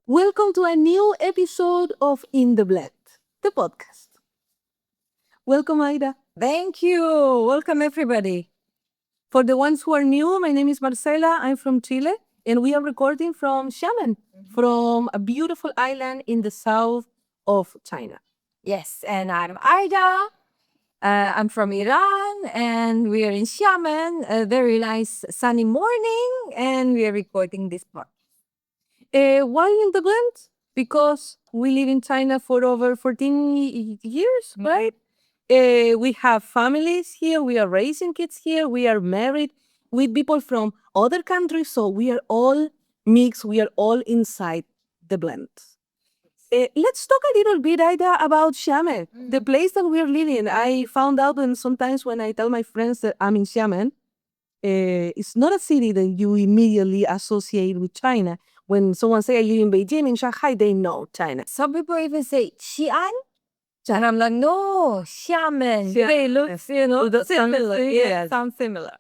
Welcome to a new episode of In the Blend, the podcast. Welcome, Aida. Thank you. Welcome, everybody. For the ones who are new, my name is Marcela. I'm from Chile, and we are recording from Xiamen, from a beautiful island in the south of China. Yes, and I'm Aida. I'm from Iran, and we are in Xiamen. A very nice sunny morning, and we are recording this part. Why In the Blend? Because we live in China for over 14 years, right? We have families here. We are raising kids here. We are married with people from other countries. So we are all mixed. We are all inside the blend. Let's talk a little bit, Aida, about Xiamen, the place that we are living. I found out when sometimes when I tell my friends that I'm in Xiamen, it's not a city that you immediately associate with China. When someone say I live in Beijing, in Shanghai, they know China. Some people even say Xi'an. And I'm like, no, Xiamen. Xiamen. They look, similar. Yes. Sound similar.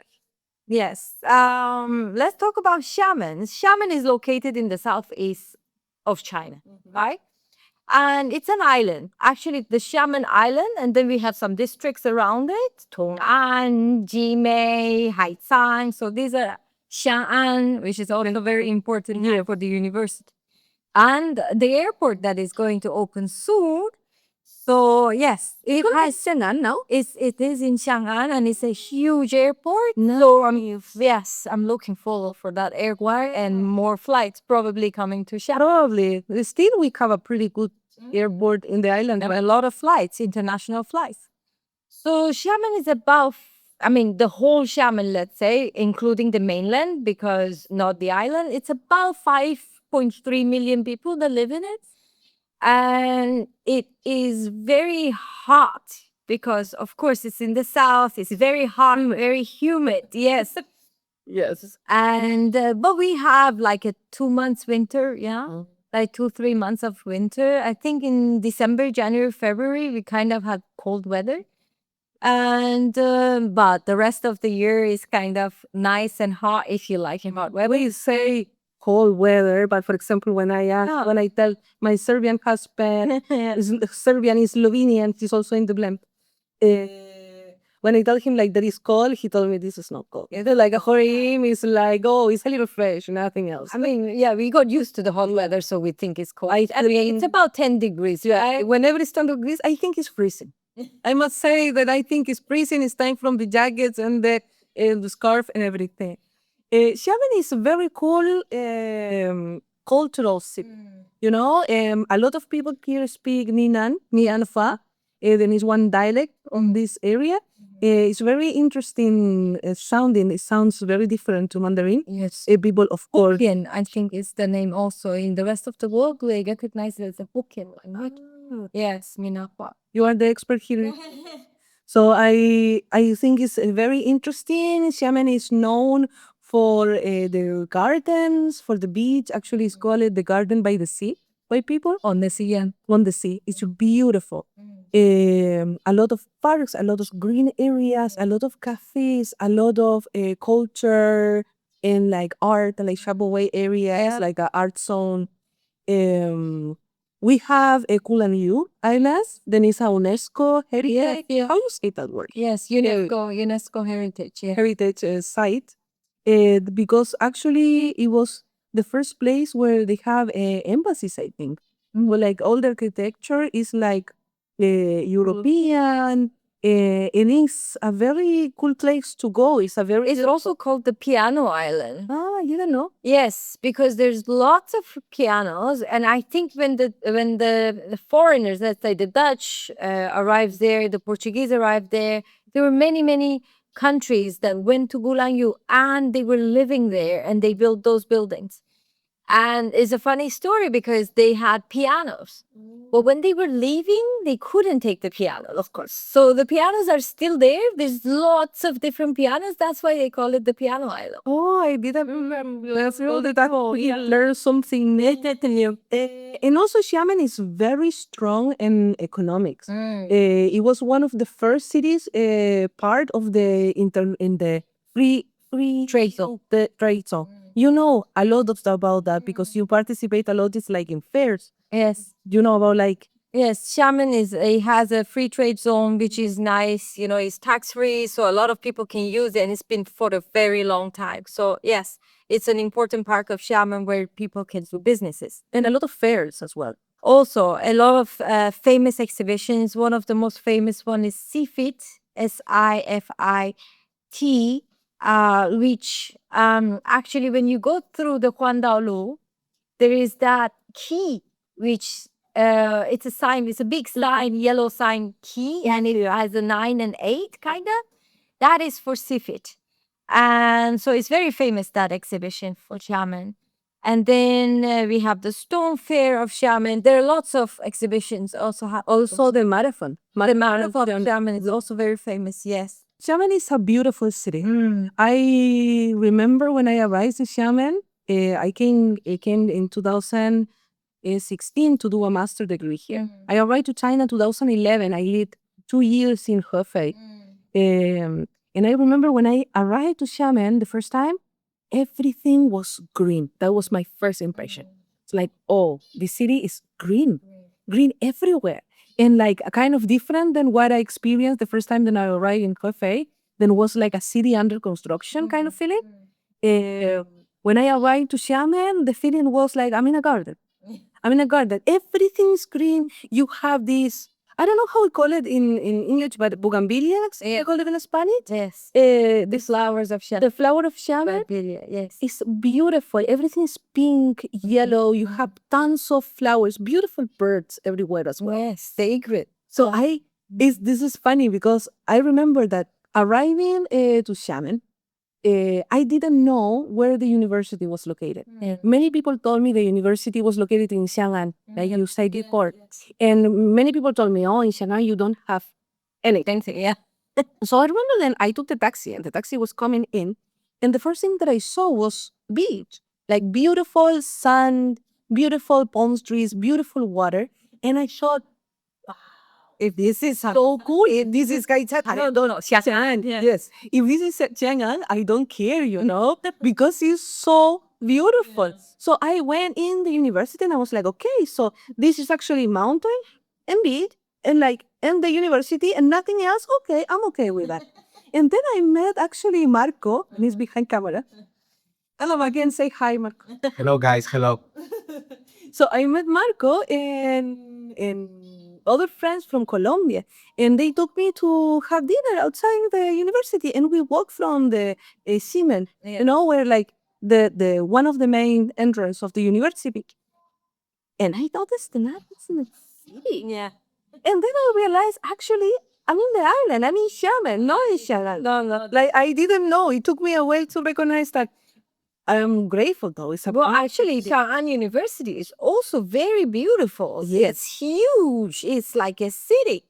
Yes. Let's talk about Xiamen. Xiamen is located in the southeast of China, right? And it's an island. Actually, the Xiamen Island, and then we have some districts around it: Tong'an, Jimei, Haizang. So these are Xi'an, which is also very important here for the university. And the airport that is going to open soon. So yes, it has Shenzhen now. It is in Chang'an, and it's a huge airport. So I'm looking forward for that airport and more flights probably coming to Shanghai. Probably. Still, we have a pretty good airport in the island. A lot of flights, international flights. So Xiamen is about, the whole Xiamen, let's say, including the mainland, because not the island. It's about 5.3 million people that live in it. And it is very hot because, of course, it's in the south. It's very hot, very humid. Yes. Yes. And but we have like a 2 months winter, yeah, like 2-3 months of winter. I think in December, January, February, we kind of had cold weather, and but the rest of the year is kind of nice and hot if you like hot weather. We say cold weather, but for example, when I when I tell my Serbian husband, Serbian is Slovenian, he's also in the blend. When I tell him like that is cold, he told me this is not cold. It's like for him, it's like, oh, it's a little fresh, nothing else. Yeah, we got used to the hot weather, so we think it's cold. It's about 10 degrees. Yeah. Whenever it's 10 degrees, I think it's freezing. I must say that I think it's freezing. It's time from the jackets and the scarf and everything. Xiamen is a very cool cultural city. You know, a lot of people here speak Nian Fa. There is one dialect on this area. It's very interesting sounding. It sounds very different to Mandarin. Yes. People, of course. Hokkien, I think, is the name also. In the rest of the world, we recognize it as a Hokkien language. Yes, Minapa. You are the expert here. So I think it's very interesting. Xiamen is known for the gardens, for the beach. Actually, it's called the garden by the sea by people. On the sea, yeah. On the sea. It's beautiful. A lot of parks, a lot of green areas, a lot of cafes, a lot of culture and like art, like Shabaway areas, like an art zone. We have a Kulan Islands. Then it's a UNESCO heritage. Yeah. How you say that word? Yes, UNESCO heritage. Yeah. Heritage site. Because actually it was the first place where they have embassies, I think. Well, like all the architecture is like European. It is a very cool place to go. It's also called the Piano Island. Ah, you don't know? Yes, because there's lots of pianos, and I think when the foreigners, let's say the Dutch, arrived there, the Portuguese arrived there, there were many countries that went to Gulangyu and they were living there, and they built those buildings. And it's a funny story because they had pianos. But when they were leaving, they couldn't take the pianos, of course. So the pianos are still there. There's lots of different pianos. That's why they call it the Piano Island. Oh, I didn't remember. That's really that learn something new. And also, Xiamen is very strong in economics. It was one of the first cities part of the in the free Trade zone. The trade zone. You know a lot of stuff about that because you participate a lot. It's like in fairs. Yes. You know about like Yes, Xiamen is it has a free trade zone, which is nice. You know, it's tax free, so a lot of people can use it, and it's been for a very long time. So yes, it's an important part of Xiamen where people can do businesses. and a lot of fairs as well. Also, a lot of famous exhibitions. One of the most famous one is Sifit, SIFIT, which actually when you go through the Huandaolu, there is that key, which it's a sign, it's a big sign, yellow sign key, and it has a 9 and 8 kind of. That is for Sifit. And so it's very famous, that exhibition for Xiamen. And then we have the Stone Fair of Xiamen. There are lots of exhibitions also. Also the marathon. The Marathon of Xiamen is also very famous, yes. Xiamen is a beautiful city. I remember when I arrived in Xiamen, I came in 2016 to do a master degree here. I arrived to China 2011. I lived 2 years in Hefei. And I remember when I arrived to Xiamen the first time, everything was green. That was my first impression. It's like, oh, the city is green, green everywhere. And like a kind of different than what I experienced the first time that I arrived in Hefei. Then was like a city under construction kind of feeling. When I arrived to Xiamen, the feeling was like I'm in a garden. I'm in a garden. Everything's green. You have this, I don't know how we call it in English, but bougainvilleas, Yeah. they call it in Spanish. Yes. The Flowers of Xiamen. the flower of Xiamen Yes. is beautiful. Everything is pink, yellow. You have tons of flowers, beautiful birds everywhere as well. Yes, sacred. So this is funny because I remember that arriving to Xiamen, I didn't know where the university was located. Many people told me the university was located in Xiang'an, like you said before. And many people told me, oh, in Xiang'an you don't have anything. Yeah. So I remember then I took the taxi and the taxi was coming in. And the first thing that I saw was beach, like beautiful sand, beautiful palm trees, beautiful water. And I thought, if this is so cool, if this is no, Xiang'an. Yes. If this is Xiang'an, I don't care, because it's so beautiful. So I went in the university and I was like, okay, so this is actually mountain and beach and the university and nothing else. Okay, I'm okay with that. And then I met actually Marco, and he's behind camera. Hello again, say hi, Marco. Hello, guys. Hello. So I met Marco and other friends from Colombia, and they took me to have dinner outside the university, and we walked from the Siemens, where like the one of the main entrance of the university. And I noticed the nights in the city. Yeah. And then I realized actually I'm in the island. I'm in Xiamen, not in Xiamen. No. Like I didn't know. It took me a while to recognize that. I'm grateful though. It's a Well, actually, Xi'an University is also very beautiful. Yes. It's huge. It's like a city.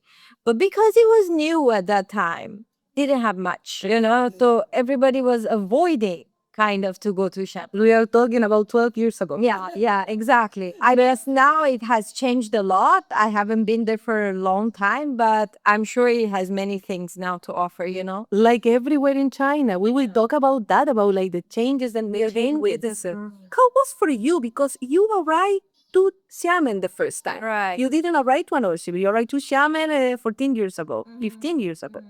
But because it was new at that time, didn't have much, so everybody was avoiding kind of to go to Xi'an. we are talking about 12 years ago. Yeah, exactly. I guess now it has changed a lot. I haven't been there for a long time, but I'm sure it has many things now to offer. Like everywhere in China. We will talk about that, about like the changes that we are being witnessed. How was for you? Because you arrived to Xiamen the first time. Right. You didn't arrive to another city. You arrived to Xiamen 14 years ago, 15 years ago.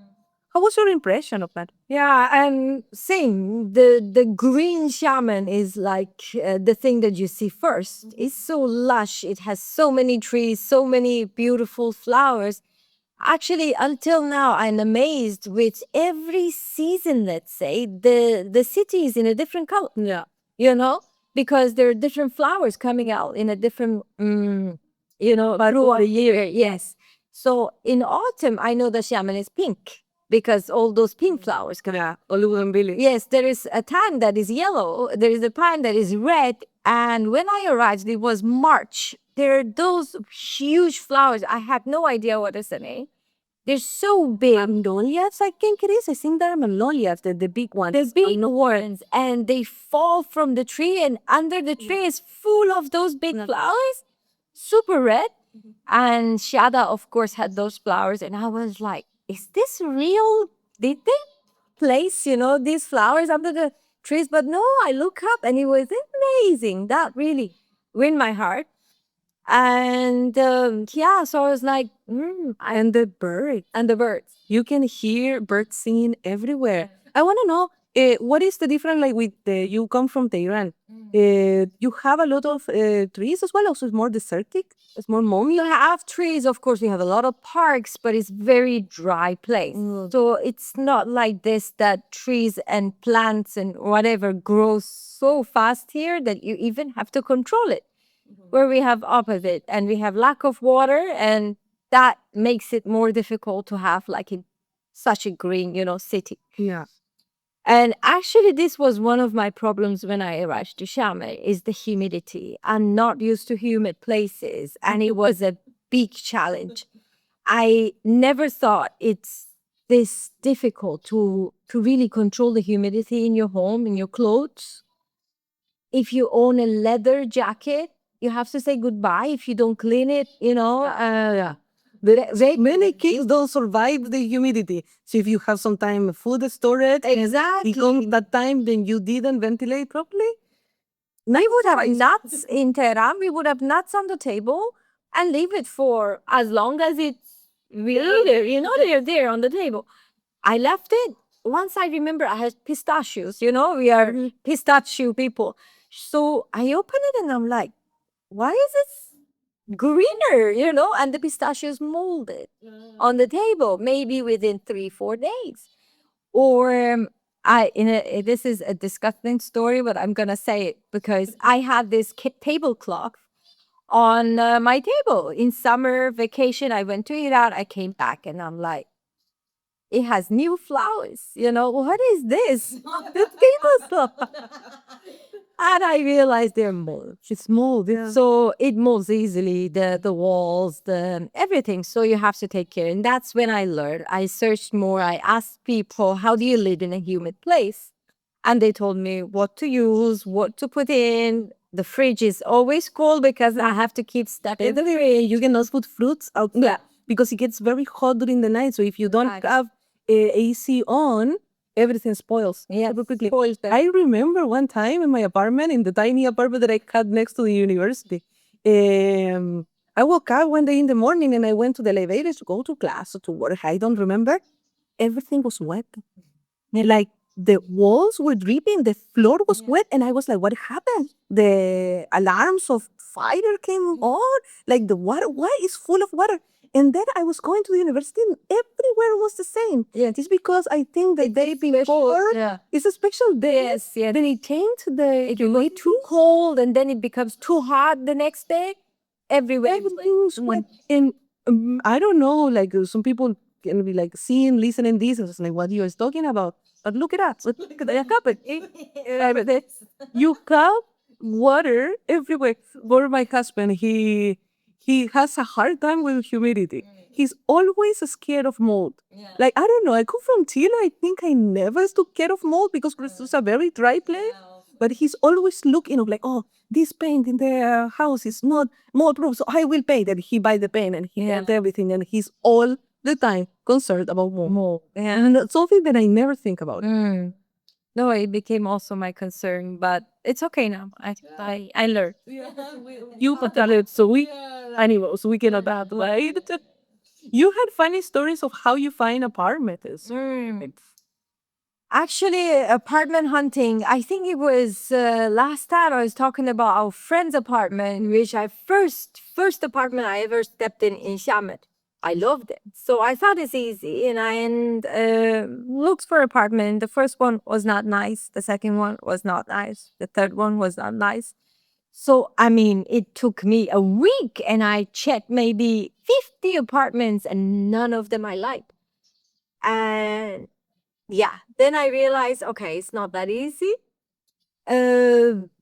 How was your impression of that? Yeah, and same. The green shaman is like the thing that you see first. It's so lush. It has so many trees, so many beautiful flowers. Actually, until now, I'm amazed with every season. Let's say the city is in a different color. Yeah. Because there are different flowers coming out in a different, throughout the year. Yes. So in autumn, I know the shaman is pink because all those pink flowers come out. Yes, there is a time that is yellow. There is a time that is red. And when I arrived, it was March. There are those huge flowers. I had no idea what is the name. They're so big. Magnolias, I think it is. I think they're magnolias, the big ones. The big ones, and they fall from the tree, and under the tree is full of those big flowers, super red. And Shada, of course, had those flowers, and I was like, "Is this real? Did they place, these flowers under the trees. But no, I look up and it was amazing. That really win my heart. And yeah, so I was like, And the birds. and the birds. You can hear birds singing everywhere. I want to know what is the difference like with you come from Tehran. You have a lot of trees as well, also it's more desertic, it's more We lonely. have trees, of course, we have a lot of parks, but it's very dry place. So it's not like this that trees and plants and whatever grows so fast here that you even have to control it. Where we have opposite and we have lack of water, and that makes it more difficult to have like in such a green, city. Yeah. And actually, this was one of my problems when I arrived to Sharm is the humidity. I'm not used to humid places, and it was a big challenge. I never thought it's this difficult to really control the humidity in your home, in your clothes. If you own a leather jacket, you have to say goodbye if you don't clean it, Yeah. Many kids don't survive the humidity. So if you have some time food storage, Exactly. becomes that time, then you didn't ventilate properly. We would have nuts in Tehran. We would have nuts on the table and leave it for as long as it's really there. They're there on the table. I left it. Once I remember I had pistachios. We are pistachio people. So I open it and I'm like, why is it greener? And the pistachios molded on the table, maybe within 3-4 days. Or this is a disgusting story, but I'm gonna say it because I had this tablecloth on my table in summer vacation. I went to Iran. I came back and I'm like, it has new flowers. What is this? The tablecloth. And I realized they're mold. It's mold, yeah. So it molds easily, the walls, the everything. So you have to take care. And that's when I learned. I searched more. I asked people, how do you live in a humid place? And they told me what to use, what to put in. The fridge is always cold because I have to keep stepping. Anyway, you cannot put fruits outside. Yeah. Because it gets very hot during the night. So if you don't Right. have AC on, everything spoils Yes. super quickly. Spoils them. I remember one time in my apartment, in the tiny apartment that I had next to the university, I woke up one day in the morning and I went to the elevators to go to class or to work. I don't remember. Everything was wet. Like the walls were dripping, the floor was wet, and I was like, what happened? The alarms of fire came on, like the water, why is full of water? And then I was going to the university and everywhere was the same. Yeah. It's because I think the day before Yeah. it's a special day. Yes, yes. Then it changed the It will be too cold and then it becomes too hot the next day. Everywhere. everything's wet. And I don't know, like some people can be like seeing, listening this, and it's like, what you is talking about? But look at us. Look at the carpet. You have water everywhere. For my husband, he has a hard time with humidity. He's always scared of mold. Like, I don't know, I come from Chile. I think I never took care of mold because it's a very dry place. But he's always looking of like, oh, this paint in the house is not mold proof, so I will paint. And he buy the paint and he paint everything, and he's all the time concerned about mold. And that's something that I never think about. No, it became also my concern, but it's okay now. I learned. You put it, so we animals, we cannot have, right? You had funny stories of how you find apartments. Actually, apartment hunting. I think it was last time I was talking about our friend's apartment, which I first apartment I ever stepped in Xiamen. I loved it, so I thought it's easy, and I looked for apartment. The first one was not nice. The second one was not nice. The third one was not nice. So I mean, it took me a week, and I checked maybe 50 apartments, and none of them I liked. And yeah, then I realized, okay, it's not that easy.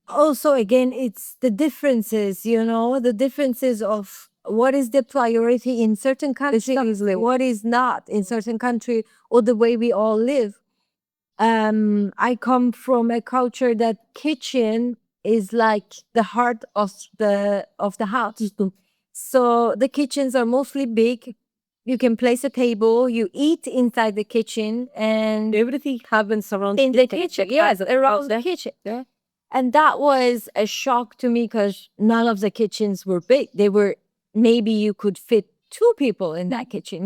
Also, again, it's the differences, the differences of what is the priority in certain countries, what is not in certain country, or the way we all live. I come from a culture that kitchen is like the heart of the house. So the kitchens are mostly big. You can place a table, you eat inside the kitchen, and Everything happens around in the kitchen. Yes, around the kitchen. Yeah. And that was a shock to me because none of the kitchens were big. They were, maybe you could fit two people in that kitchen,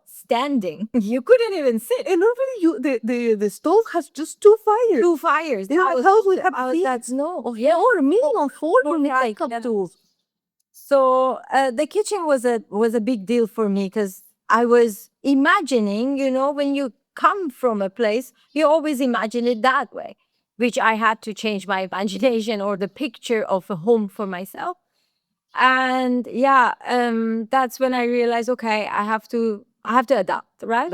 standing. You couldn't even sit. And normally the stove has just two fires. Two fires. Yeah, house would have That's no. yeah, or minimum four for me Right, up yeah. to. So the kitchen was a big deal for me because I was imagining, when you come from a place, you always imagine it that way, which I had to change my imagination or the picture of a home for myself. And yeah, that's when I realized, okay, I have to adapt, right?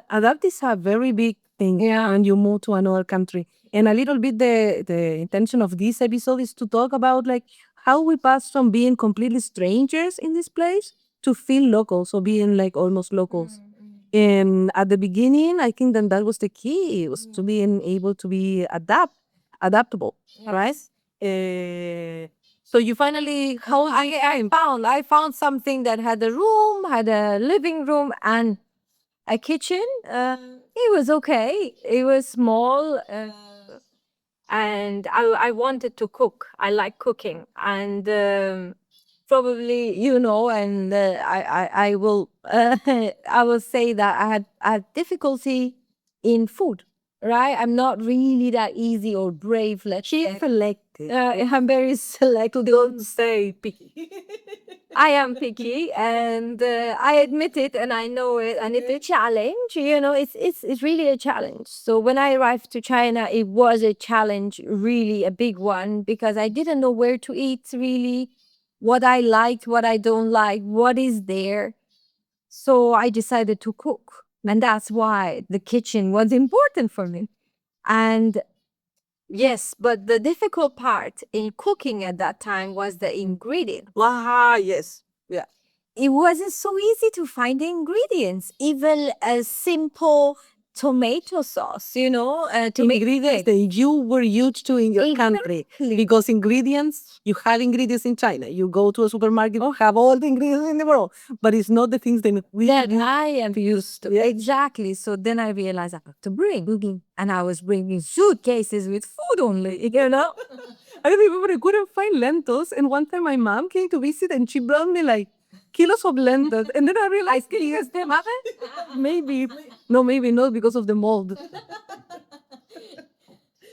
Adapt is a very big thing. Yeah, when you move to another country. And a little bit the intention of this episode is to talk about like how we pass from being completely strangers in this place to feel locals or being like almost locals. And at the beginning, I think that was the key. It was to being able to be adaptable, right? So you finally how I found something that had a room, had a living room, and a kitchen. It was okay. It was small, and I wanted to cook. I like cooking, and probably and I will I will say that I had difficulty in food. Right, I'm not really that easy or brave. Let's say. selected. I'm very selective. Don't say picky. I am picky, and I admit it, and I know it, and it's a challenge. It's really a challenge. So when I arrived to China, it was a challenge, really a big one, because I didn't know where to eat, really, what I liked, what I don't like, what is there. So I decided to cook, and that's why the kitchen was important for me. And yes, but the difficult part in cooking at that time was the ingredient. Yes. Yeah. It wasn't so easy to find the ingredients, even a simple tomato sauce, to make Ingredients that you were used to in your country. Exactly. Because ingredients, you have ingredients in China. You go to a supermarket, have all the ingredients in the world, but it's not the things that we that I am used to. Yeah. Exactly. So then I realized I have to bring, and I was bringing suitcases with food only. I remember I couldn't find lentils, and one time my mom came to visit and she brought me like kilos of lentils, and then I realized, Can you use them, have maybe, no, maybe not because of the mold.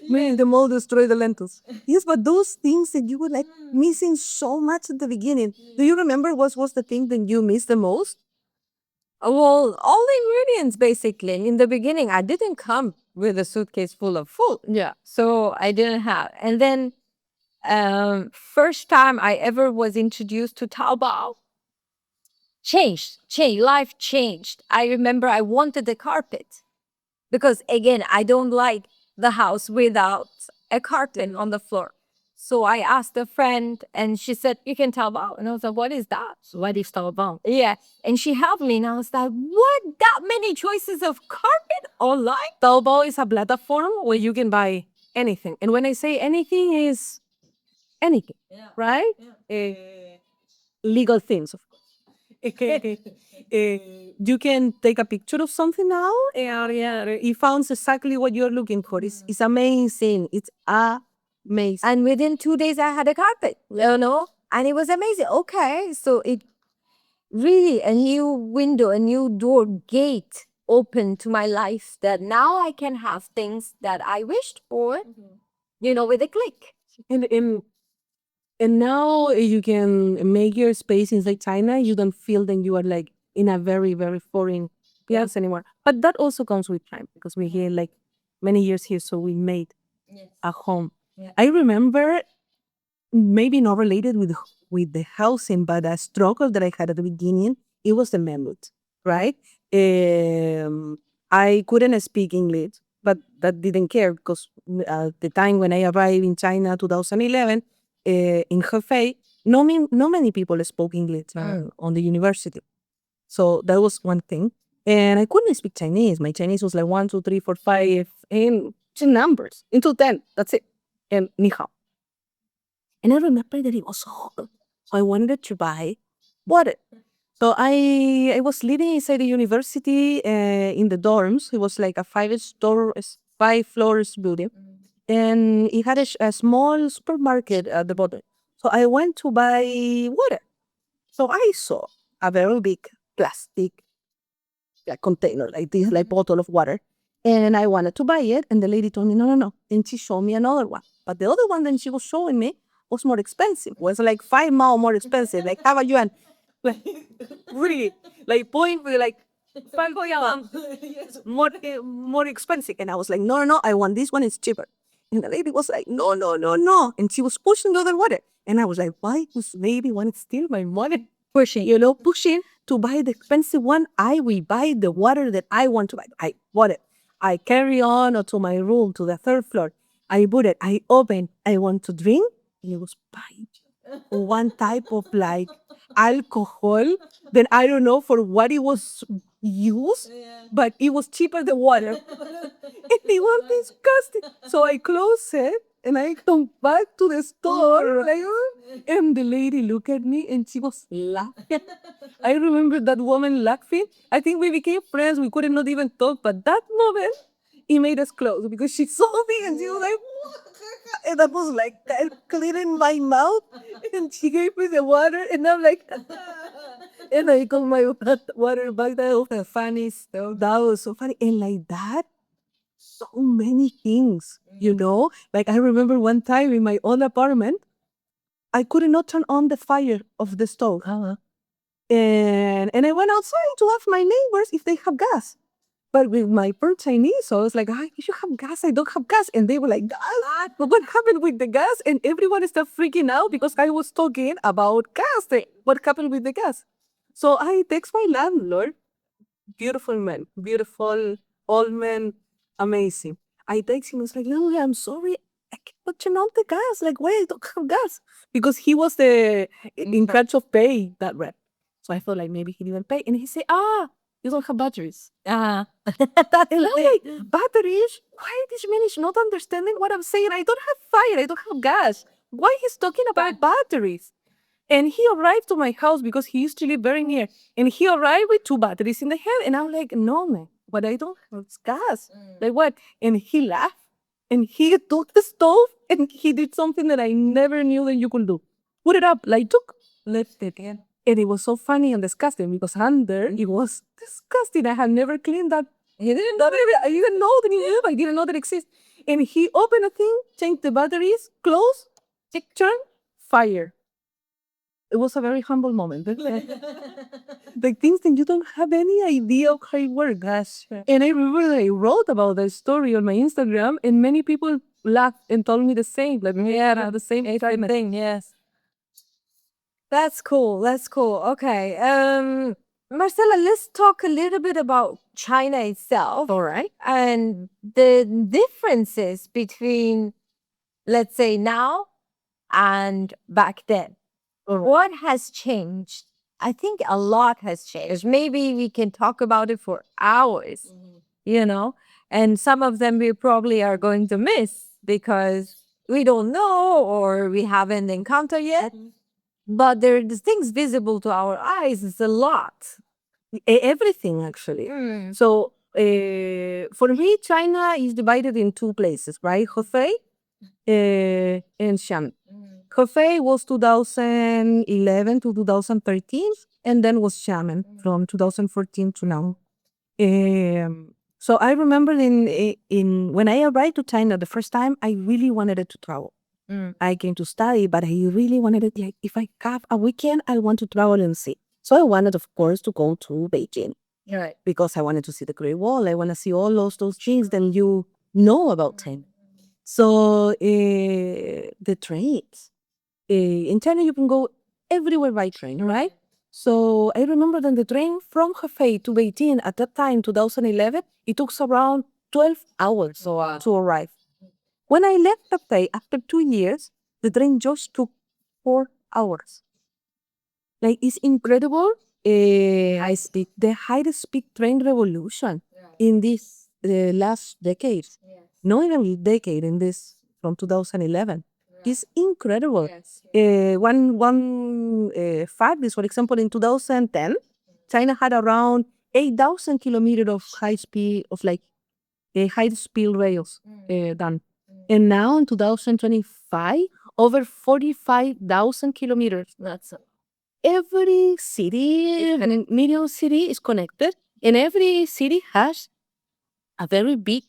Maybe the mold destroyed the lentils. Yes, but those things that you were like missing so much at the beginning. Do you remember what was the thing that you missed the most? Well, all the ingredients basically. In the beginning, I didn't come with a suitcase full of food. Yeah. So I didn't have. And then first time I ever was introduced to Taobao, life changed. I remember I wanted the carpet because again, I don't like the house without a carpet on the floor. So I asked a friend and she said, you can Taobao. And I was like, what is that? What is Taobao? Yeah. And she helped me and I was like, what? That many choices of carpet online? Taobao is a platform where you can buy anything. And when I say anything, is anything, right? Legal things, of course. You can take a picture of something now, and it finds exactly what you're looking for. It's amazing. It's amazing. And within 2 days, I had a carpet, and it was amazing. Okay. So it really a new window, a new door gate opened to my life that now I can have things that I wished for, with a click. And now you can make your space inside China. You don't feel that you are like in a very, very foreign place anymore. But that also comes with time because we're here like many years here, so we made a home. I remember, maybe not related with the housing, but a struggle that I had at the beginning. It was the mammoth, right? I couldn't speak English, but that didn't care because at the time when I arrived in China, 2011, in Hefei, no many people spoke English on the university. So that was one thing. And I couldn't speak Chinese. My Chinese was like 1, 2, 3, 4, 5, and two numbers into 10. That's it. And ni hao. And I remember that it was hot. So I wanted to buy water. So I was living inside the university in the dorms. It was like a five floors building, and it had a small supermarket at the bottom. So I went to buy water. So I saw a very big plastic container like this, like bottle of water. And I wanted to buy it. And the lady told me, no, no, no. And she showed me another one. But the other one that she was showing me was more expensive. Was like 5 mao more expensive. Like, how about you? And like, really, like, point for like, 5 yuan more expensive. And I was like, no, no, no. I want this one. It's cheaper. And the lady was like, no, no, no, no. And she was pushing the other water. And I was like, why this lady want to steal my money? Pushing to buy the expensive one. I will buy the water that I want to buy. I bought it. I carry on to my room to the third floor. I bought it. I opened. I want to drink. And it was pint. One type of like alcohol that I don't know for what it was used, but it was cheaper than water. And it was disgusting. So I closed it and I come back to the store. Like, and the lady looked at me and she was laughing. I remember that woman laughing. I think we became friends. We couldn't not even talk, but that moment, it made us close because she saw me and she was like, and I was like cleaning my mouth, and she gave me the water, and I'm like, and I got my water back. That was the funniest stuff. That was so funny, and like that, so many things, Like I remember one time in my own apartment, I could not turn on the fire of the stove, and I went outside to ask my neighbors if they have gas. But with my poor Chinese, so I was like, you have gas, I don't have gas. And they were like, gas? But what happened with the gas? And everyone started freaking out because I was talking about gas. What happened with the gas? So I text my landlord, beautiful man, beautiful old man, amazing. I text him, I was like, no, I'm sorry, I cannot turn on the gas. Like, why I don't have gas? Because he was the in charge of pay that rent. So I felt like maybe he didn't pay. And he said, you don't have batteries. That's like, batteries? Why this man is not understanding what I'm saying? I don't have fire, I don't have gas. Why he's talking about batteries? And he arrived to my house because he used to live very near. And he arrived with two batteries in the head. And I'm like, no, man, what I don't have is gas. Like what? And he laughed. And he took the stove and he did something that I never knew that you could do. Put it up, like took, left it in. And it was so funny and disgusting because under it was disgusting. I had never cleaned that. He didn't know that. I didn't know that he knew. I didn't know that it exists. And he opened a thing, changed the batteries, closed, turn, fire. It was a very humble moment. Like things that you don't have any idea of how it works. And I remember that I wrote about that story on my Instagram, and many people laughed and told me the same. Like, yeah, the same thing. Yes. That's cool. That's cool. Okay. Marcela, let's talk a little bit about China itself. All right. And the differences between, let's say, now and back then. What has changed? I think a lot has changed. Maybe we can talk about it for hours, and some of them we probably are going to miss because we don't know or we haven't encountered yet. But there are the things visible to our eyes. It's a lot. Everything, actually. So, for me, China is divided in two places, right? Hefei and Xiamen. Hefei was 2011 to 2013, and then was Xiamen from 2014 to now. So I remember in when I arrived to China the first time, I really wanted it to travel. I came to study, but I really wanted it. Like, if I have a weekend, I want to travel and see. So I wanted, of course, to go to Beijing. Right. Because I wanted to see the Great Wall. I want to see all those things that you know about China. So the trains. In China, you can go everywhere by train, right? So I remember that the train from Hefei to Beijing at that time, 2011, it took around 12 hours to arrive. When I left Hefei after 2 years, the train just took 4 hours. Like, it's incredible. I speak the highest speed train revolution in this last decade. Not even decade, in this from 2011. It's incredible. One fact is, for example, in 2010, China had around 8,000 kilometers of high speed, of like high speed rails done. And now in 2025, over 45,000 kilometers. That's every city and medium city is connected, and every city has a very big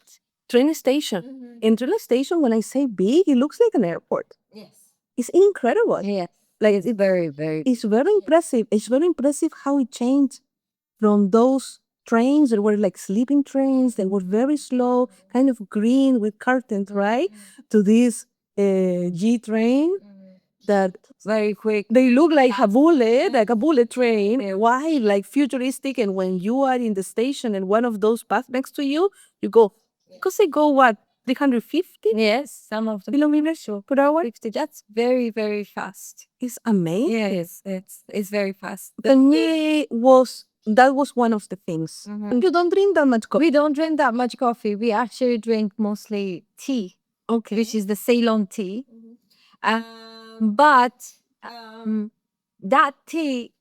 train station. And train station, when I say big, it looks like an airport. It's incredible. Yeah. Like It's very, very. it's very impressive. It's very impressive how it changed from those trains that were like sleeping trains that were very slow, kind of green with curtains, right? To this G train that Very quick. they look like a bullet train. Why? Like futuristic. And when you are in the station and one of those pass next to you, you go, because they go what? 350 Yes, some of the kilometers per hour? 50. That's very, very fast. It's amazing. Yes, it's very fast. For me, that was one of the things. You don't drink that much coffee. We don't drink that much coffee. We actually drink mostly tea, Okay. which is the Ceylon tea. But that tea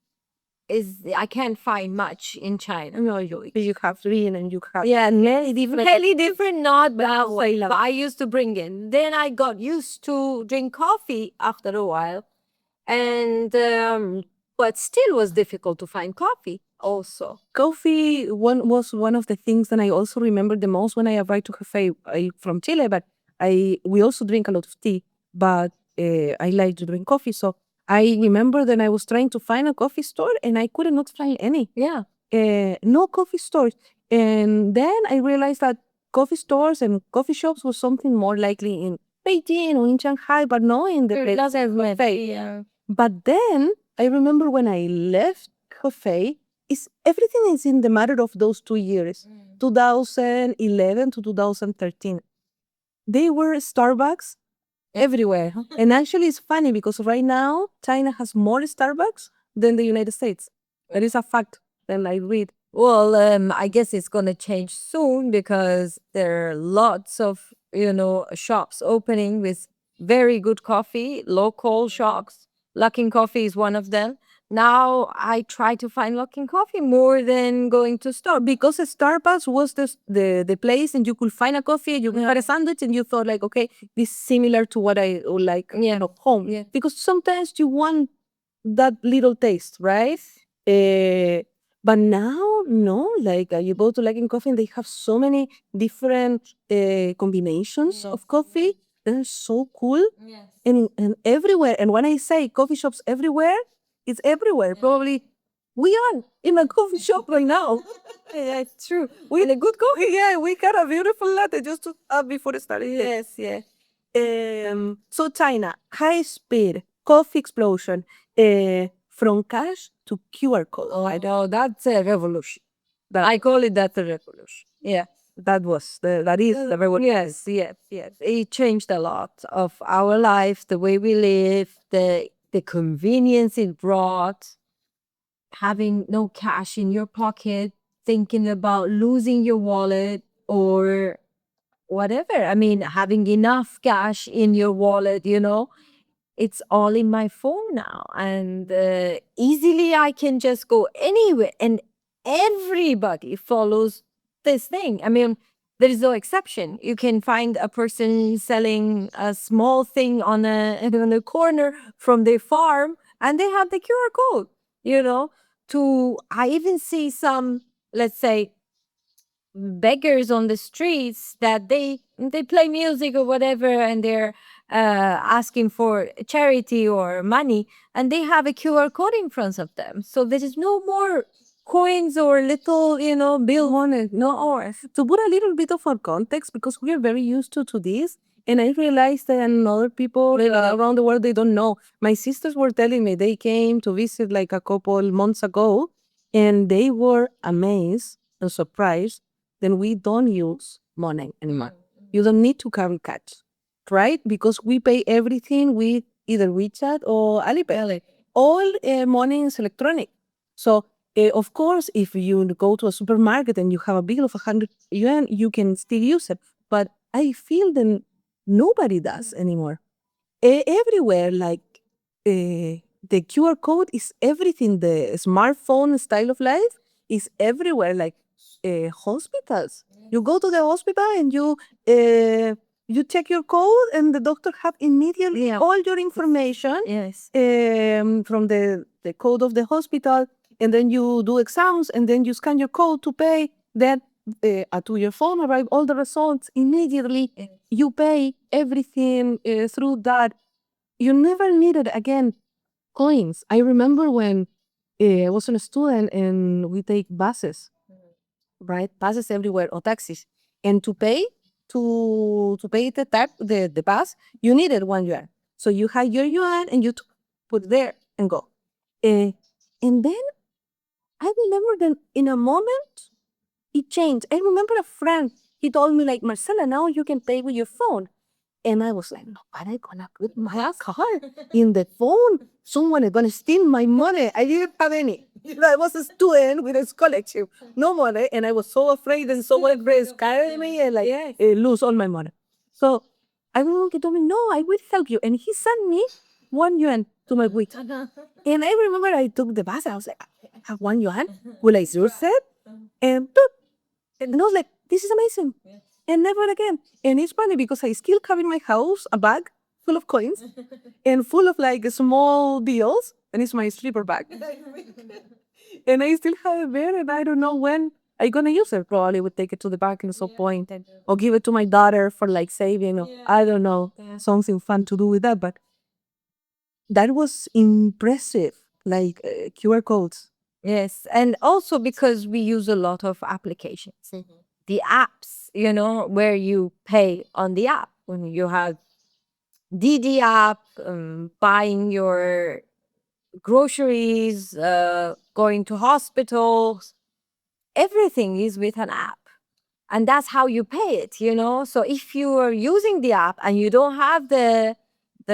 I can't find much in China. No, you have green and you have Really different, not that way. But I used to bring in. Then I got used to drink coffee after a while, and but still was difficult to find coffee. Also, coffee. Was one of the things that I also remember the most when I arrived to cafe. I from Chile, but we also drink a lot of tea. But I like to drink coffee, so I remember that I was trying to find a coffee store and I could not find any. yeah. No coffee stores. And then I realized that coffee stores and coffee shops was something more likely in Beijing or in Shanghai, but not in the cafe. Yeah. But then I remember when I left cafe, everything is in the matter of those 2 years, 2011 to 2013. They were Starbucks everywhere. And actually, it's funny because right now, China has more Starbucks than the United States. That is a fact that I read. Well, I guess it's gonna change soon because there are lots of shops opening with very good coffee, local shops. Luckin Coffee is one of them. Now I try to find Luckin Coffee more than going to store. Because Starbucks was the place and you could find a coffee, you could have a sandwich, and you thought like, okay, this is similar to what I would like home. Yeah. Because sometimes you want that little taste, right? But now, no, like you go to Luckin Coffee and they have so many different combinations of coffee. They're so cool. And everywhere. And when I say coffee shops everywhere, it's everywhere. Probably we are in a coffee shop right now. Yeah, it's true. We a good coffee. Yeah, we got a beautiful latte just to have before starting. Yes, yeah. So China, high speed coffee explosion, from cash to QR code. Oh, I know that's a revolution. I call it that a revolution. Yeah. That is the revolution. Yes, yes, yes. It changed a lot of our life, the way we live, the convenience it brought, having no cash in your pocket, thinking about losing your wallet or whatever. I mean, having enough cash in your wallet, it's all in my phone now. And easily I can just go anywhere and everybody follows this thing. I mean, there is no exception. You can find a person selling a small thing on a corner from their farm and they have the QR code, I even see some, let's say, beggars on the streets that they play music or whatever and they're asking for charity or money and they have a QR code in front of them, so there is no more coins or little bill money. No, or to put a little bit of our context, because we are very used to this, and I realized that other people around the world, they don't know. My sisters were telling me they came to visit like a couple months ago, and they were amazed and surprised that we don't use money anymore. You don't need to carry cash, right? Because we pay everything with either WeChat or Alipay. All money is electronic. So, of course, if you go to a supermarket and you have a bill of 100 yuan, you can still use it. But I feel that nobody does anymore. Everywhere, like the QR code is everything. The smartphone style of life is everywhere, like hospitals. You go to the hospital and you check your code, and the doctor have immediately all your information. Yes. From the code of the hospital, and then you do exams, and then you scan your code to pay. Then to your phone arrive all the results immediately. You pay everything through that. You never needed again coins. I remember when I was a student and we take buses, right? Buses everywhere or taxis. And to pay the bus, you needed 1 yuan. So you had your yuan and you put it there and go. Uh, and then I remember that in a moment it changed. I remember a friend, he told me like, Marcela, now you can pay with your phone. And I was like, no, but I gonna put my card in the phone. Someone is gonna steal my money. I didn't have any. I was a student with a scholarship, no money, and I was so afraid and so afraid scared me and like lose all my money. So I remember he told me, no, I will help you. And he sent me 1 yuan to my week. And I remember I took the bus. I was like, I have 1 yuan. Will I use it? And boop. And I was like, this is amazing. And never again. And it's funny because I still have in my house a bag full of coins and full of like small bills. And it's my sleeper bag. And I still have it there, and I don't know when I'm gonna use it. Probably would take it to the bank at some point, or give it to my daughter for like saving. Or, I don't know, something fun to do with that. But that was impressive, like QR codes. Yes. And also because we use a lot of applications, the apps, where you pay on the app. When you have DD app, buying your groceries, going to hospitals, everything is with an app. And that's how you pay it. So if you are using the app and you don't have the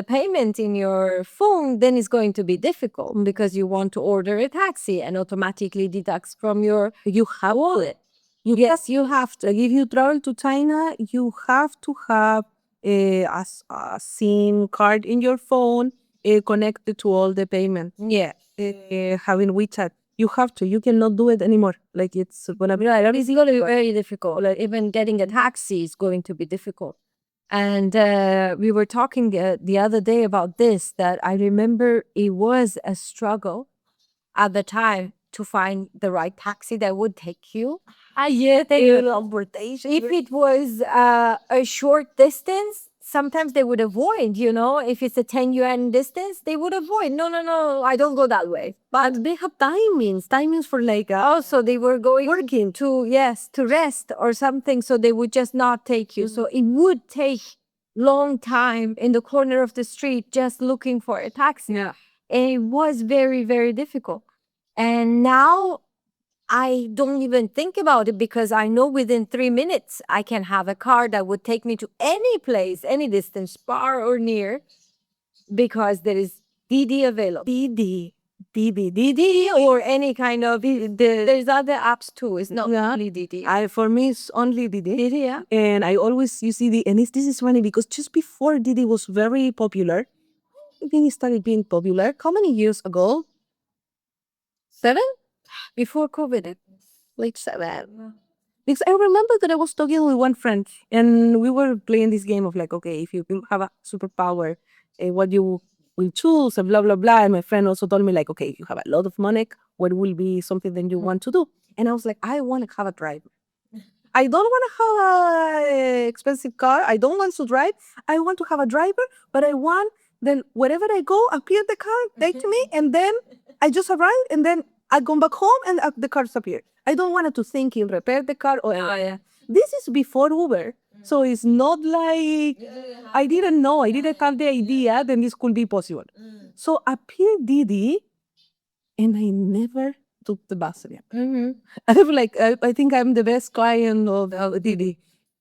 payment in your phone, then it's going to be difficult because you want to order a taxi and automatically deducts from your wallet. Yes, you have to. If you travel to China, you have to have a SIM card in your phone connected to all the payment. Yeah. Having WeChat, you have to. You cannot do it anymore. Like it's gonna be It's going to be very difficult. Like even getting a taxi is going to be difficult. And we were talking the other day about this, that I remember it was a struggle at the time to find the right taxi that would take you. yeah, Transportation. If it was a short distance, sometimes they would avoid, if it's a 10 yuan distance, they would avoid. No, no, no, I don't go that way. But they have timings for like Also, they were going working to rest or something, so they would just not take you. So it would take long time in the corner of the street just looking for a taxi. yeah. And it was very, very difficult. And now I don't even think about it because I know within 3 minutes I can have a car that would take me to any place, any distance, far or near, because there is DD available. DD, or any kind of there's other apps too. It's not only DD. For me, it's only Didi. Didi, yeah. And I always use Didi. And this is funny because just before Didi was very popular, Didi started being popular. How many years ago? 7? Before COVID. Like 7. Because I remember that I was talking with one friend and we were playing this game of like, okay, if you have a superpower, what you will choose and blah, blah, blah. And my friend also told me like, okay, if you have a lot of money, what will be something that you want to do? And I was like, I want to have a driver. I don't want to have a expensive car. I don't want to drive. I want to have a driver, but I want then wherever I go, appear the car, take to me, and then I just arrive, and then I come back home, and the cars appear. I don't want to think in repair the car or yeah. This is before Uber, so it's not like I didn't know. I didn't have the idea that this could be possible. So appeared Didi, and I never took the bus again. I have like I think I'm the best client of Didi.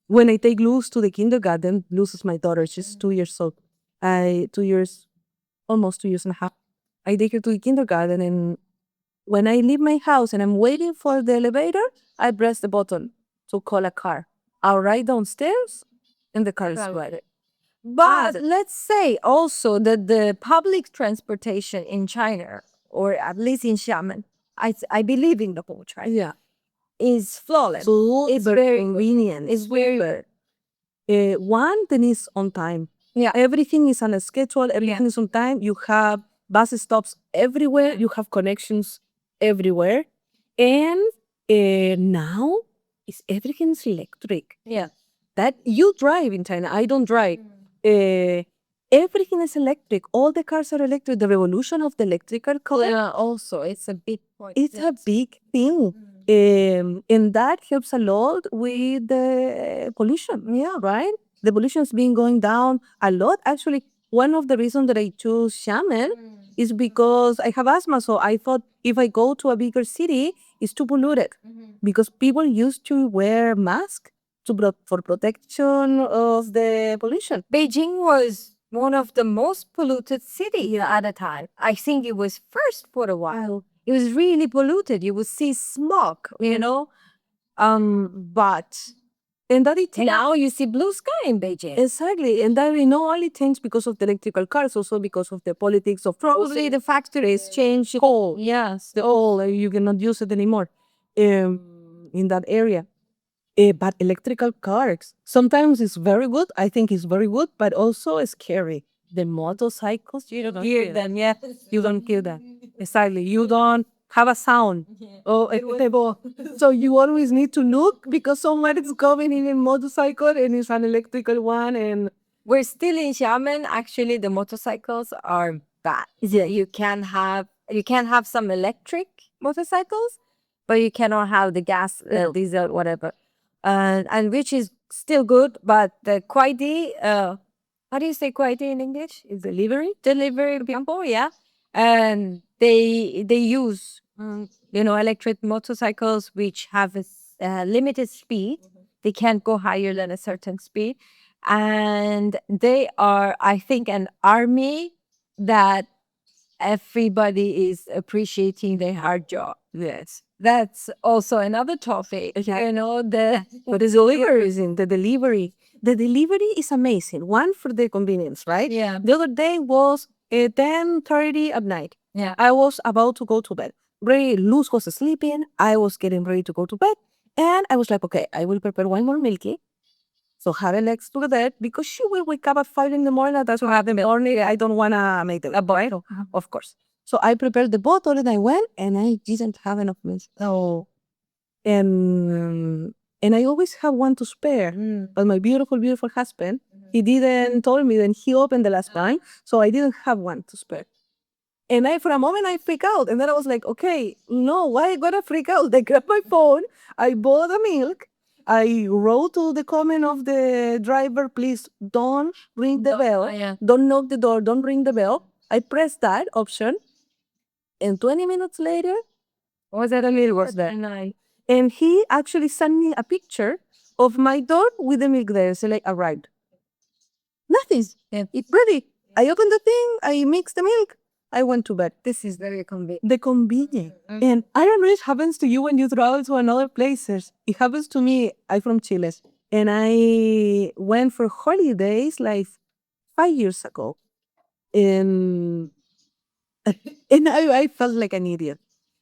When I take Luz to the kindergarten, Luz is my daughter. She's 2 years old. Almost 2 years and a half. I take her to the kindergarten, and when I leave my house and I'm waiting for the elevator, I press the button to call a car. I'll ride downstairs, and the car is ready. But let's say also that the public transportation in China, or at least in Xiamen, I believe in the whole China, Yeah. is flawless. So It's very convenient. It's very good. One, then is on time. yeah. Everything is on a schedule. Everything is on time. You have bus stops everywhere. You have connections everywhere. And now is everything is electric. Yeah. That you drive in China. I don't drive. Everything is electric. All the cars are electric. The revolution of the electrical car. Yeah, also, it's a big point. It's a big thing. And that helps a lot with the pollution. Yeah, right? The pollution's been going down a lot. Actually, one of the reasons that I chose Xiamen is because I have asthma. So I thought if I go to a bigger city, it's too polluted. Because people used to wear masks for protection of the pollution. Beijing was one of the most polluted cities at the time. I think it was first for a while. It was really polluted. You would see smog, you know. But And that it now you see blue sky in Beijing. Exactly. And that we know only changed because of the electrical cars, also because of the politics of Probably the factories change coal. Yes. The coal, you cannot use it anymore in that area. But electrical cars, sometimes it's very good. I think it's very good, but also scary. The motorcycles, you don't hear them. Yeah, you don't hear them. Exactly. You don't have a sound. Oh, so you always need to look because someone is coming in a motorcycle and it's an electrical one. And we're still in Xiamen. Actually, the motorcycles are bad. Yeah, you can have some electric motorcycles, but you cannot have the gas, diesel, whatever. And which is still good, but the kuaidi, how do you say kuaidi in English? Is delivery people, yeah. And they use electric motorcycles which have a limited speed. They can't go higher than a certain speed, and they are, I think, an army that everybody is appreciating their hard job. Yes, that's also another topic. The but the delivery is in the delivery. The delivery is amazing. One for the convenience, right? Yeah. The other day was 10:30 at night. Yeah. I was about to go to bed. Luz was sleeping. I was getting ready to go to bed. And I was like, okay, I will prepare one more milky. So have it next to the bed because she will wake up at 5 in the morning. That's what happened. I don't want to make the boil, of course. So I prepared the bottle and I went and I didn't have enough milk. So, and I always have one to spare. But my beautiful, beautiful husband, he didn't told me. Then he opened the last time. So I didn't have one to spare. And for a moment, I freak out. And then I was like, okay, no, why I gotta freak out? I grabbed my phone, I bought the milk, I wrote to the comment of the driver, please don't ring the bell. yeah. Don't knock the door, don't ring the bell. I pressed that option. And 20 minutes later, Was that a milk? was there. Nice. And he actually sent me a picture of my door with the milk there. So like arrived. Nothing. Yeah. It's ready. I opened the thing, I mixed the milk. I went to bed. This is very convenient. The convenience. And I don't know if it happens to you when you travel to another places. It happens to me. I'm from Chile. And I went for holidays like 5 years ago. And, and I felt like an idiot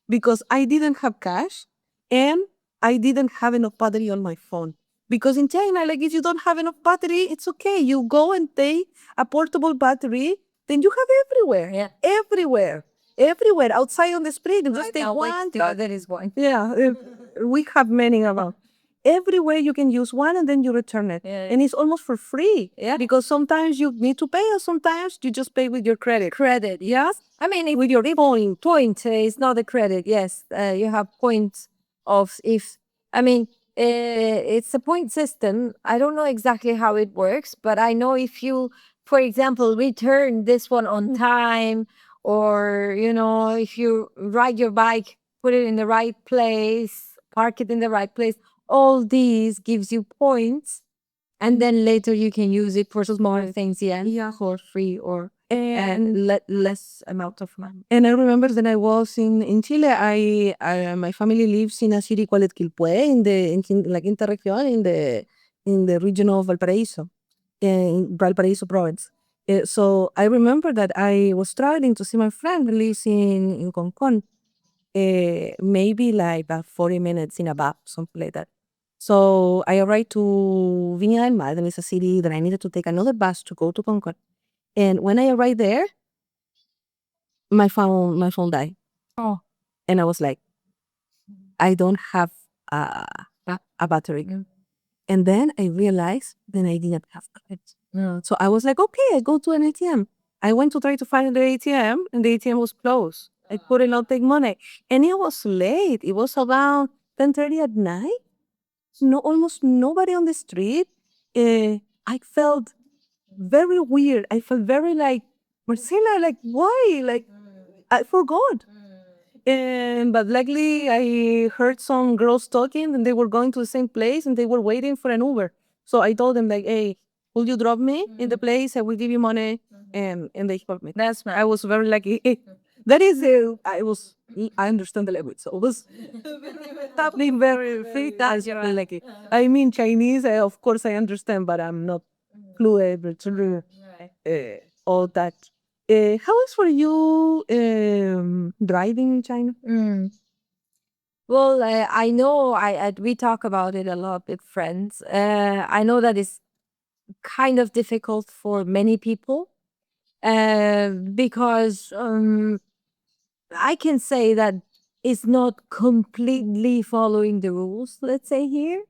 because I didn't have cash and I didn't have enough battery on my phone. Because in China, like if you don't have enough battery, it's okay. You go and take a portable battery, then you have everywhere. Yeah. Everywhere. Outside on the street. You just take one. That is one. Yeah. We have many about. Everywhere you can use one and then you return it. Yeah. And it's almost for free. Yeah. Because sometimes you need to pay or sometimes you just pay with your credit. Credit, yes. I mean, With your point is not a credit. Yes, you have points of if. I mean, it's a point system. I don't know exactly how it works, but I know if you, for example, return this one on time, or if you ride your bike, put it in the right place, park it in the right place. All these gives you points, and then later you can use it for smaller things, yeah, for free or and less amount of money. And I remember that I was in Chile. My family lives in a city called Quilpué in the region of Valparaíso. in Valparaiso province. So I remember that I was traveling to see my friend who lives in Concon, maybe like about 40 minutes in a bus, something like that. So I arrived to Viña del Mar, and it's a city that I needed to take another bus to go to Concon. And when I arrived there, my phone died. Oh. And I was like, I don't have a, a battery. And then I realized that I didn't have cards. So I was like, okay, I go to an ATM. I went to try to find the ATM and the ATM was closed. I couldn't not take money. And it was late. It was around 10:30 at night. No, almost nobody on the street. I felt very weird. I felt very like, Marcela, like, why? Like, I forgot. And but luckily, I heard some girls talking, and they were going to the same place, and they were waiting for an Uber. So I told them like, "Hey, will you drop me in the place? I will give you money." And they helped me. That's I was very lucky. That is, I understand the language, so it was happening very free. That's very lucky. I mean Chinese, of course I understand, but I'm not fluent. All that. How is for you driving in China? Well, I know we talk about it a lot with friends. I know that it's kind of difficult for many people because I can say that it's not completely following the rules, let's say here.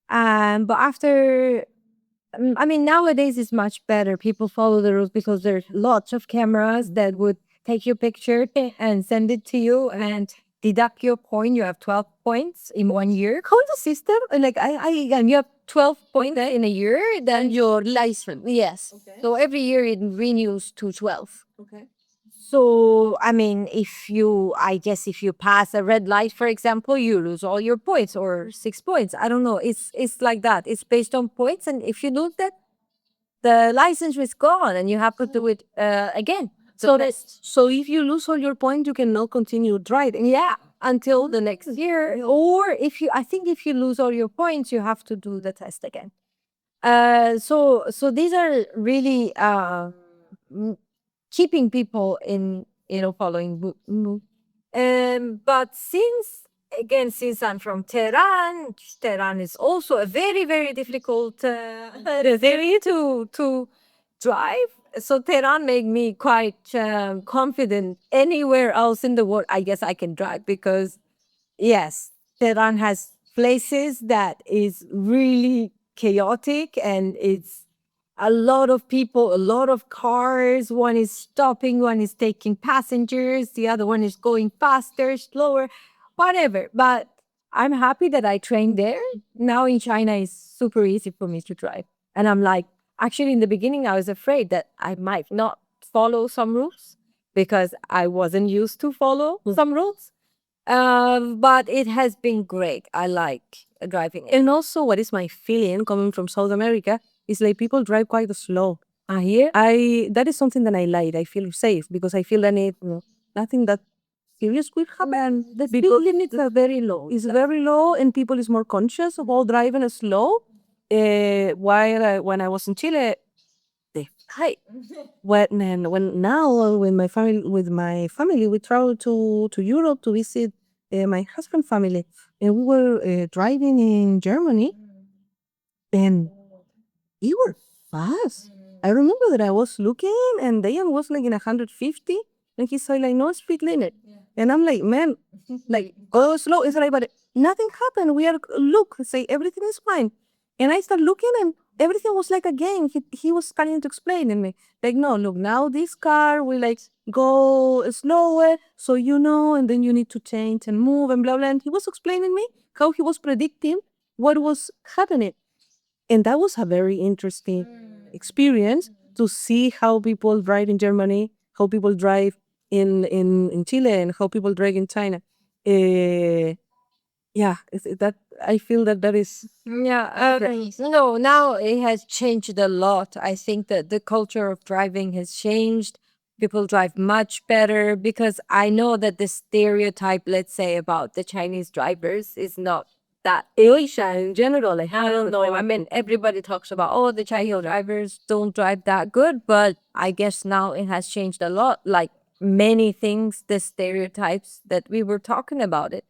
But after, I mean, nowadays it's much better. People follow the rules because there's lots of cameras that would take your picture and send it to you and deduct your point. You have 12 points in 1 year. How is the system? Like And you have 12 points in a year, then your license. yes. So every year it renews to 12. Okay. So, I mean, I guess if you pass a red light, for example, you lose all your points or 6 points. I don't know. It's like that. It's based on points. And if you lose that, the license is gone and you have to do it again. So if you lose all your points, you cannot continue driving. Yeah, until the next year. Or I think if you lose all your points, you have to do the test again. So these are really m- keeping people in following. But since I'm from Tehran is also a very very difficult area to drive. So Tehran made me quite confident. Anywhere else in the world, I guess I can drive because yes, Tehran has places that is really chaotic and it's a lot of people, a lot of cars. One is stopping, one is taking passengers, the other one is going faster, slower, whatever. But I'm happy that I trained there. Now in China, it's super easy for me to drive. And I'm like, actually, in the beginning, I was afraid that I might not follow some rules because I wasn't used to follow some rules. But it has been great. I like driving. And also, what is my feeling coming from South America is like people drive quite slow. Here, I That is something that I like. I feel safe because I feel that nothing that serious could happen. the speed limits are very low. It's very low, and people is more conscious about driving slow. While when I was in Chile, the hi when now with my family we traveled to Europe to visit my husband family, and we were driving in Germany, and you were fast. I remember that I was looking and Diane was like in 150 and he said like no speed limit. And I'm like, man, like go slow. It's like, but nothing happened. We are look, say everything is fine. And I start looking and everything was like a game. He was starting to explain to me. Like, no, look, now this car will like go slower, so and then you need to change and move and blah blah. And he was explaining me how he was predicting what was happening. And that was a very interesting experience to see how people drive in Germany, how people drive in Chile, and how people drive in China. Uh, yeah, that I feel that is Yeah, no, now it has changed a lot. I think that the culture of driving has changed. People drive much better because I know that the stereotype, let's say, about the Chinese drivers is not that Asia in general, like, I don't know. I mean, everybody talks about, oh, the Chinese drivers don't drive that good, but I guess now it has changed a lot. Like many things, the stereotypes that we were talking about it,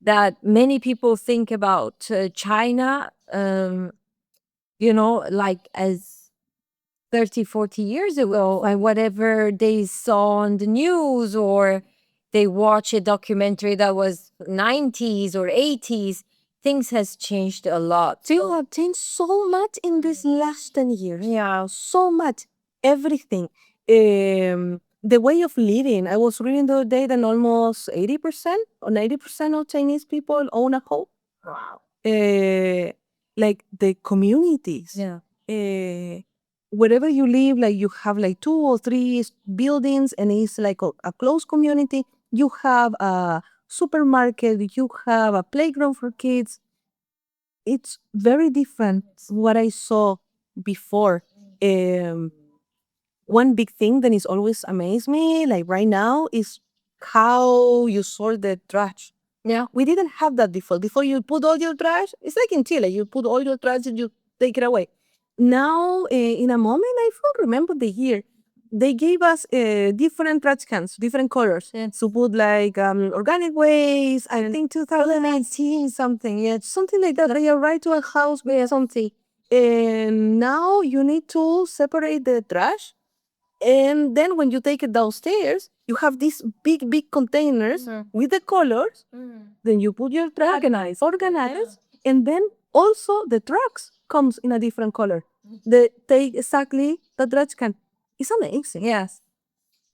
that many people think about China, like as 30, 40 years ago, and whatever they saw on the news, or they watch a documentary that was 90s or 80s, things has changed a lot. Things have changed so much in this last 10 years. Yeah, so much. Everything. The way of living. I was reading the other day that almost 80% or 90% of Chinese people own a home. Wow. Like the communities. Yeah. Wherever you live, like you have like two or three buildings, and it's like a close community. You have a supermarket, you have a playground for kids. It's very different what I saw before. Um, One big thing that is always amazed me, like right now, is how you sort the trash. Yeah. We didn't have that before. Before you put all your trash, it's like in Chile, you put all your trash and you take it away. Now, in a moment, I don't remember the year. They gave us different trash cans, different colors. Yeah. To put like organic waste. I think 2019 something. Yeah, something like that. They arrived to a house with something. And now you need to separate the trash, and then when you take it downstairs, you have these big, big containers with the colors. Then you put your trash, organize, and then also the trucks comes in a different color. They take exactly the trash can. It's amazing. Yes.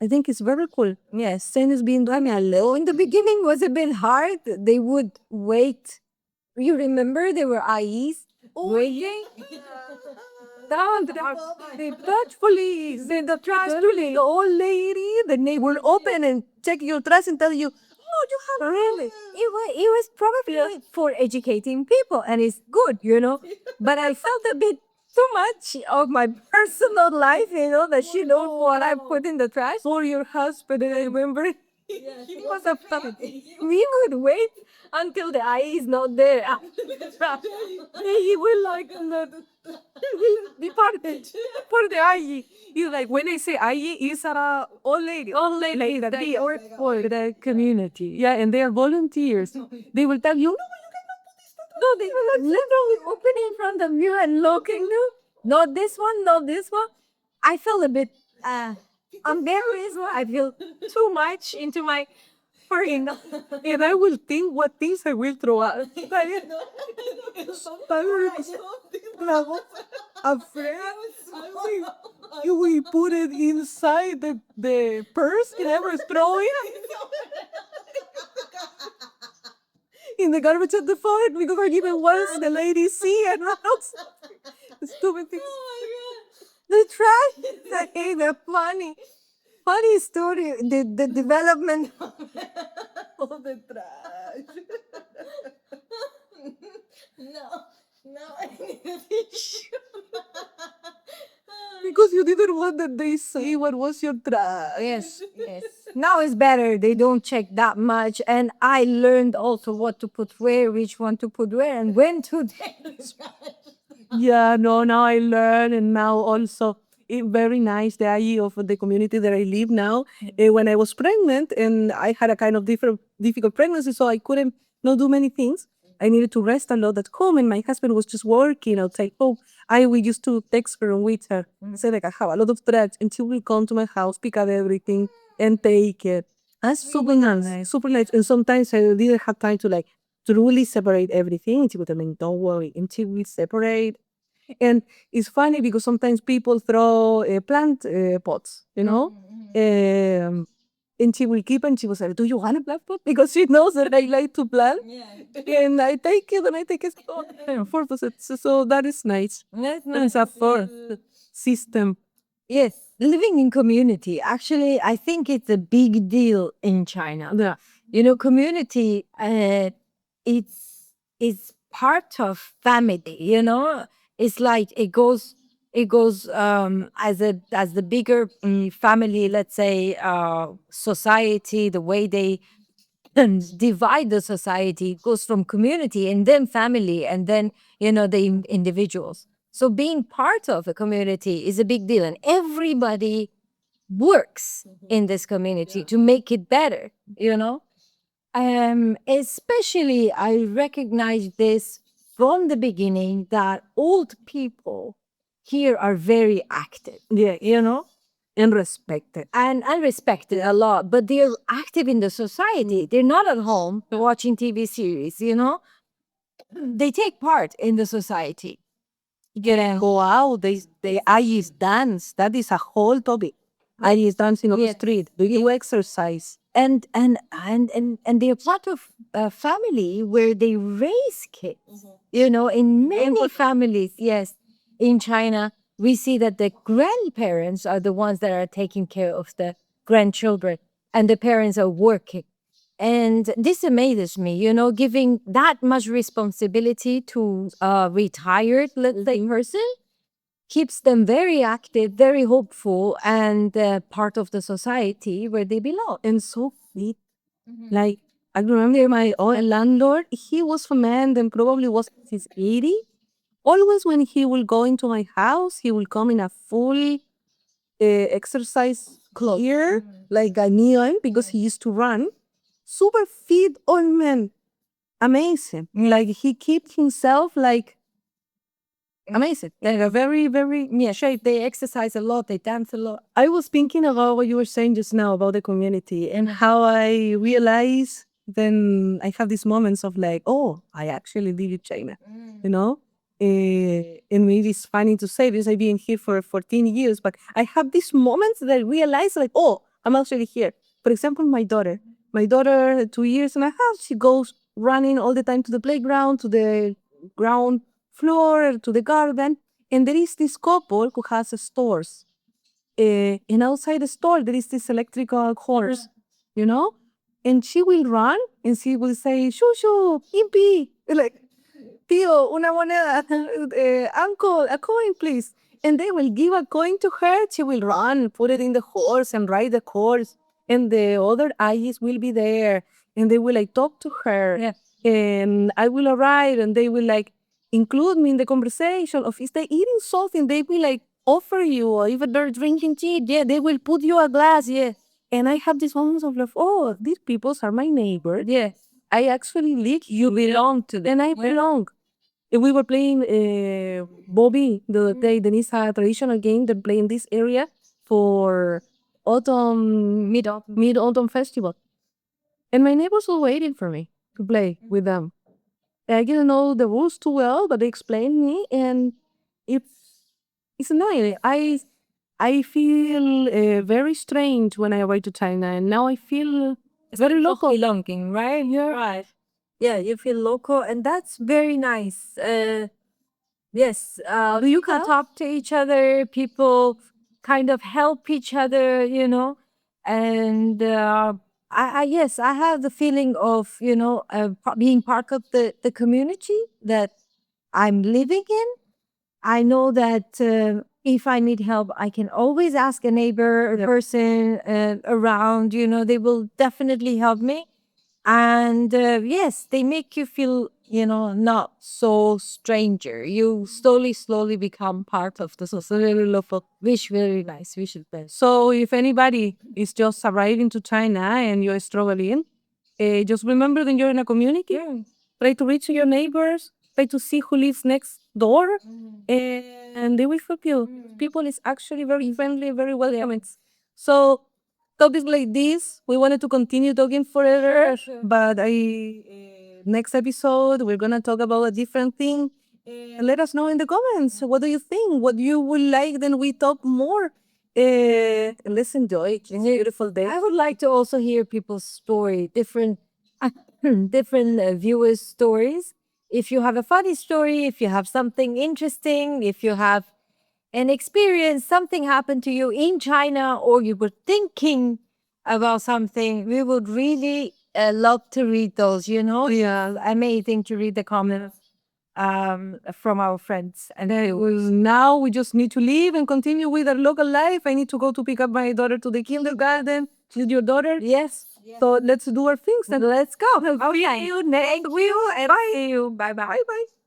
I think it's very cool. Yes. Same is being done. Hello. In the beginning was a bit hard. They would wait. You remember there were IEs waiting? Down the trash police, the trash police, the old lady, the neighbor open and check your trash and tell you, oh, you have really. It was probably for educating people, and it's good, But I felt a bit too much of my personal life, that she knows what I put in the trash. For your husband, and I remember He was a puppet. We would wait until the eye is not there. he will like departed for the IE. You like when I say IE is a old lady that they work for the community. Yeah, and they are volunteers. They will tell you, No, they were literally opening in front of you and looking. Not this one, not this one. I felt a bit embarrassed. I feel too much into my parking. and I will think what things I will throw out. A friend, you will put it inside the purse and I was throwing in the garbage at the phone because I even once the lady see and else. Stupid things. The trash. Okay, the funny story. The development Of the trash. No, I need a tissue. Because you didn't want that they say what was your trash. Yes. Now it's better. They don't check that much. And I learned also what to put where, which one to put where, and when to take the trash. Yeah, no, now I learn, and now also very nice the IE of the community that I live now. When I was pregnant and I had a kind of difficult pregnancy, so I couldn't not do many things. I needed to rest a lot at home, and my husband was just working outside home. We used to text her and with her, say like I have a lot of trash, and she will come to my house, pick up everything, and take it. That's super nice, super nice. And sometimes I didn't have time to like truly separate everything. And she would tell me, "Don't worry," until we separate. And it's funny because sometimes people throw plant pots, and she will keep and she will say, "Do you want a plant pot?" Because she knows that I like to plant. And I take it and I take it for so that is nice. That's It's a fourth system. Yes, living in community. Actually, I think it's a big deal in China. Yeah. Community. It's part of family. It's like it goes as the bigger family. Let's say society. The way they divide the society. It goes from community and then family and then, the individuals. So being part of a community is a big deal. And everybody works in this community to make it better, especially I recognize this from the beginning that old people here are very active. Yeah, And respected. and respected a lot, but they're active in the society. They're not at home watching TV series, They take part in the society. Get go out. They Ayis dance. That is a whole topic. Ayis dancing on the Yes. street. Do you exercise? And they're part of a family where they raise kids. In many families, yes, in China, we see that the grandparents are the ones that are taking care of the grandchildren, and the parents are working. And this amazes me, giving that much responsibility to a retired, let's say, person keeps them very active, very hopeful, and part of the society where they belong. And so fit. Like, I remember my old landlord, he was a man then probably was his 80. Always when he will go into my house, he will come in a full exercise gear, like a neon, because he used to run. Super fit old man. Amazing. Like, he kept himself like amazing. Like a very, very shape. They exercise a lot, they dance a lot. I was thinking about what you were saying just now about the community and how I realize then I have these moments of like, oh, I actually live in China, you know? And maybe it's funny to say this, I've been here for 14 years, but I have these moments that I realize like, oh, I'm actually here. For example, my daughter, 2 years and a half, she goes running all the time to the playground, to the ground floor, to the garden. And there is this couple who has stores. And outside the store, there is this electrical horse, you know? And she will run and she will say, Shushu, Impi, like, Tío, una moneda, uncle, a coin, please. And they will give a coin to her. She will run, put it in the horse and ride the horse. And the other eyes will be there and they will like talk to her. Yeah. And I will arrive and they will like include me in the conversation of if they eating something, they will like offer you, or even they're drinking tea, yeah, they will put you a glass, yeah. And I have these moments of like, oh, these people are my neighbors. Yeah. I actually live, you belong to them. And I belong. And we were playing Bobby the other day. Then it's a traditional game they play in this area for mid-autumn festival. And my neighbors were waiting for me to play with them. I didn't know the rules too well, but they explained me, and it's nice. I feel very strange when I arrived to China, and now I feel very local. Belonging, right? Yeah. Right. Yeah, you feel local, and that's very nice. Yes, you can talk to each other. People kind of help each other, and yes, I have the feeling of being part of the community that I'm living in. I know that if I need help, I can always ask a neighbor, a person around. They will definitely help me. And yes, they make you feel, not so stranger. You slowly become part of the society. Which very nice. We should be. So if anybody is just arriving to China and you're struggling, just remember that you're in a community. Try to reach your neighbors. Try to see who lives next door, and they will help you. People is actually very friendly, very welcoming. So topics like this, we wanted to continue talking forever, but next episode we're gonna talk about a different thing. Let us know in the comments. What do you think? What you would like? Then we talk more. Let's enjoy. It's a beautiful day. I would like to also hear people's story, different different viewers' stories. If you have a funny story, if you have something interesting, if you have an experience, something happened to you in China, or you were thinking about something, we would really love to read those. Yeah, amazing to read the comments from our friends. And Now we just need to leave and continue with our local life. I need to go to pick up my daughter to the kindergarten. to your daughter. Yes. So let's do our things and let's go. Okay. See you next Thank you and Bye. see you. Bye bye. Bye bye.